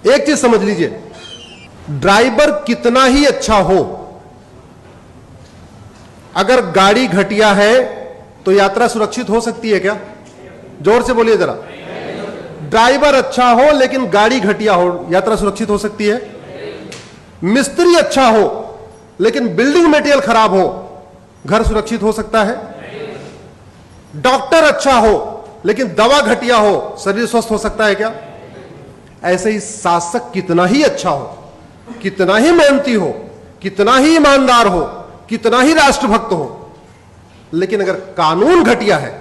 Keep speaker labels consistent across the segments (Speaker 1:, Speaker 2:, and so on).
Speaker 1: एक चीज समझ लीजिए, ड्राइवर कितना ही अच्छा हो, अगर गाड़ी घटिया है तो यात्रा सुरक्षित हो सकती है क्या? जोर से बोलिए जरा। ड्राइवर अच्छा हो लेकिन गाड़ी घटिया हो, यात्रा सुरक्षित हो सकती है? मिस्त्री अच्छा हो लेकिन बिल्डिंग मटेरियल खराब हो, घर सुरक्षित हो सकता है? डॉक्टर अच्छा हो लेकिन दवा घटिया हो, शरीर स्वस्थ हो सकता है क्या? ऐसे ही शासक कितना ही अच्छा हो, कितना ही मेहनती हो, कितना ही ईमानदार हो, कितना ही राष्ट्रभक्त हो, लेकिन अगर कानून घटिया है,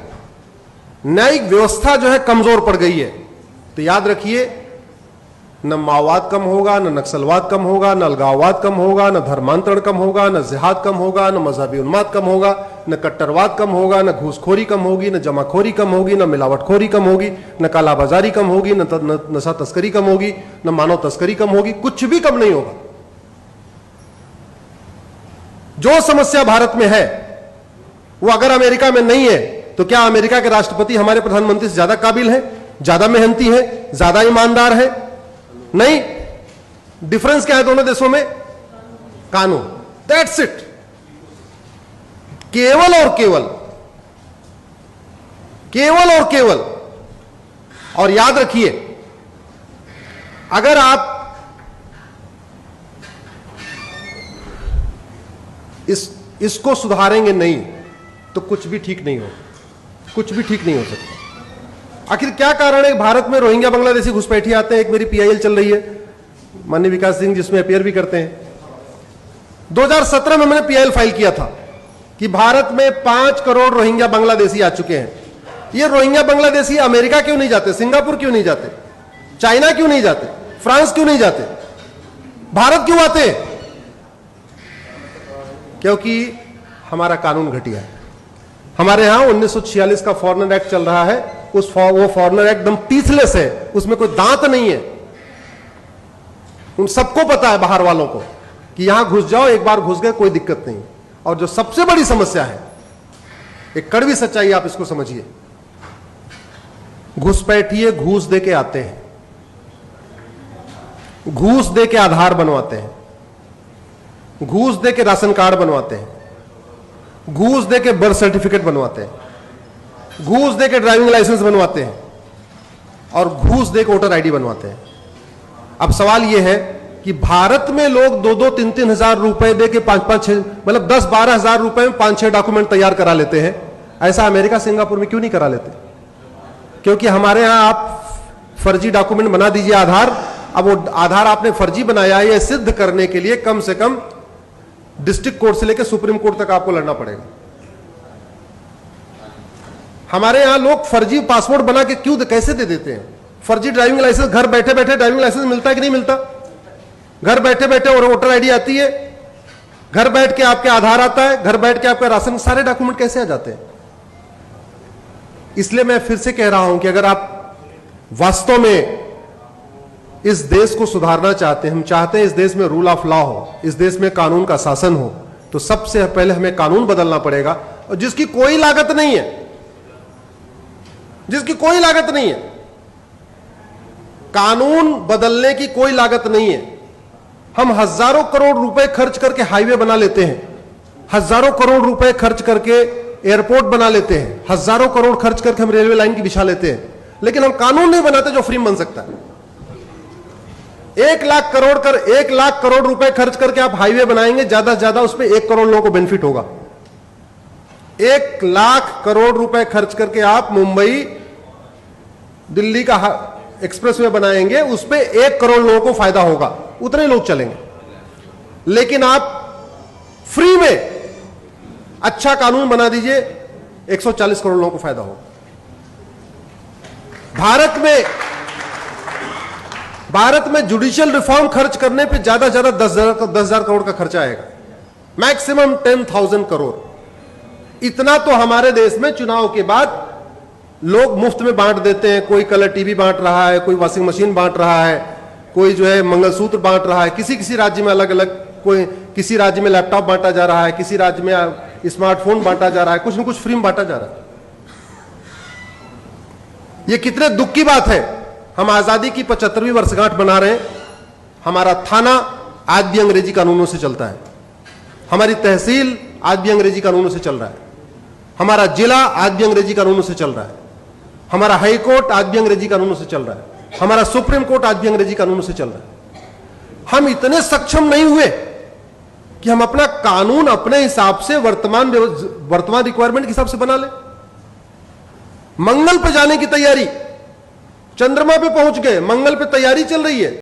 Speaker 1: न्यायिक व्यवस्था जो है कमजोर पड़ गई है, तो याद रखिए न माओवाद कम होगा, न नक्सलवाद कम होगा, न अलगाववाद कम होगा, न धर्मांतरण कम होगा, न जिहाद कम होगा, न मजहबी उन्माद कम होगा, न कट्टरवाद कम होगा, न घूसखोरी कम होगी, न जमाखोरी कम होगी, न मिलावटखोरी कम होगी, न कालाबाजारी कम होगी, न नशा तस्करी कम होगी, न मानव तस्करी कम होगी, कुछ भी कम नहीं होगा। जो समस्या भारत में है वो अगर अमेरिका में नहीं है, तो क्या अमेरिका के राष्ट्रपति हमारे प्रधानमंत्री से ज्यादा काबिल है, ज्यादा मेहनती है, ज्यादा ईमानदार है? नहीं। डिफरेंस क्या है दोनों देशों में? कानून। That's it. केवल और केवल, केवल और केवल। और याद रखिए, अगर आप इसको सुधारेंगे नहीं तो कुछ भी ठीक नहीं हो, कुछ भी ठीक नहीं हो सकता। आखिर क्या कारण है भारत में रोहिंग्या बांग्लादेशी घुसपैठी आते हैं? एक मेरी पीआईएल चल रही है, माननीय विकास सिंह, जिसमें अपियर भी करते हैं। 2017 में मैंने पीआईएल फाइल किया था कि भारत में 5 करोड़ रोहिंग्या बांग्लादेशी आ चुके हैं। ये रोहिंग्या बांग्लादेशी अमेरिका क्यों नहीं जाते? सिंगापुर क्यों नहीं जाते? चाइना क्यों नहीं जाते? फ्रांस क्यों नहीं जाते? भारत क्यों आते? क्योंकि हमारा कानून घटिया है। हमारे यहां 1946 का फॉरेनर एक्ट चल रहा है, वो फॉरेनर एक्ट एकदम टीथलेस है, उसमें कोई दांत नहीं है। उन सबको पता है, बाहर वालों को, कि यहां घुस जाओ, एक बार घुस गए कोई दिक्कत नहीं। और जो सबसे बड़ी समस्या है, एक कड़वी सच्चाई आप इसको समझिए, घुसपैठिए घूस दे के आते हैं, घूस दे के आधार बनवाते हैं, घूस दे के राशन कार्ड बनवाते हैं, घूस दे के बर्थ सर्टिफिकेट बनवाते हैं, घूस दे के ड्राइविंग लाइसेंस बनवाते हैं, और घूस दे के वोटर आईडी बनवाते हैं। अब सवाल यह है कि भारत में लोग 2-2, 3-3 हजार रुपए दे के 5-5, 6, मतलब 10-12 हजार रुपए में 5-6 डॉक्यूमेंट तैयार करा लेते हैं। ऐसा अमेरिका सिंगापुर में क्यों नहीं करा लेते? क्योंकि हमारे यहां आप फर्जी डॉक्यूमेंट बना दीजिए आधार, अब वो आधार आपने फर्जी बनाया है, यह सिद्ध करने के लिए कम से कम डिस्ट्रिक्ट कोर्ट से लेकर सुप्रीम कोर्ट तक आपको लड़ना पड़ेगा। हमारे यहां लोग फर्जी पासपोर्ट बना के क्यों, कैसे दे देते हैं? फर्जी ड्राइविंग लाइसेंस, घर बैठे बैठे ड्राइविंग लाइसेंस मिलता है कि नहीं मिलता? घर बैठे बैठे और वोटर आईडी आती है, घर बैठ के आपके आधार आता है, घर बैठ के आपका राशन, सारे डॉक्यूमेंट कैसे आ जाते हैं? इसलिए मैं फिर से कह रहा हूं कि अगर आप वास्तव में इस देश को सुधारना चाहते हैं, हम चाहते हैं इस देश में रूल ऑफ लॉ हो, इस देश में कानून का शासन हो, तो सबसे पहले हमें कानून बदलना पड़ेगा, और जिसकी कोई लागत नहीं है, जिसकी कोई लागत नहीं है। कानून बदलने की कोई लागत नहीं है। हम हजारों करोड़ रुपए खर्च करके हाईवे बना लेते हैं, हजारों करोड़ रुपए खर्च करके एयरपोर्ट बना लेते हैं, हजारों करोड़ खर्च करके हम रेलवे लाइन की बिछा लेते हैं, लेकिन हम कानून नहीं बनाते जो फ्री बन सकता है। 1 लाख करोड़ रुपए खर्च करके आप हाईवे बनाएंगे, ज्यादा से ज्यादा उसमें 1 करोड़ लोगों को बेनिफिट होगा। 1 लाख करोड़ रुपए खर्च करके आप मुंबई दिल्ली का एक्सप्रेसवे बनाएंगे, उस पे 1 करोड़ लोगों को फायदा होगा, उतने लोग चलेंगे। लेकिन आप फ्री में अच्छा कानून बना दीजिए, 140 करोड़ लोगों को फायदा होगा। भारत में जुडिशियल रिफॉर्म खर्च करने पे ज्यादा से ज्यादा 10,000 करोड़ का खर्चा आएगा, मैक्सिमम 10,000 करोड़। इतना तो हमारे देश में चुनाव के बाद लोग मुफ्त में बांट देते हैं। कोई कलर टीवी बांट रहा है, कोई वॉशिंग मशीन बांट रहा है, कोई जो है मंगलसूत्र बांट रहा है, किसी किसी राज्य में अलग अलग, कोई किसी राज्य में लैपटॉप बांटा जा रहा है, किसी राज्य में स्मार्टफोन बांटा जा रहा है, कुछ न कुछ फ्री में बांटा जा रहा है। ये कितने दुख की बात है। हम आजादी की 75वीं वर्षगांठ मना रहे हैं। हमारा थाना आज भी अंग्रेजी कानूनों से चलता है, हमारी तहसील आज भी अंग्रेजी कानूनों से चल रहा है, हमारा जिला आज भी अंग्रेजी कानूनों से चल रहा है, हमारा हाई कोर्ट आज भी अंग्रेजी कानूनों से चल रहा है, हमारा सुप्रीम कोर्ट आज भी अंग्रेजी कानूनों से चल रहा है। हम इतने सक्षम नहीं हुए कि हम अपना कानून अपने हिसाब से वर्तमान रिक्वायरमेंट के हिसाब से बना ले। मंगल पे जाने की तैयारी, चंद्रमा पे पहुंच गए, मंगल पे तैयारी चल रही है।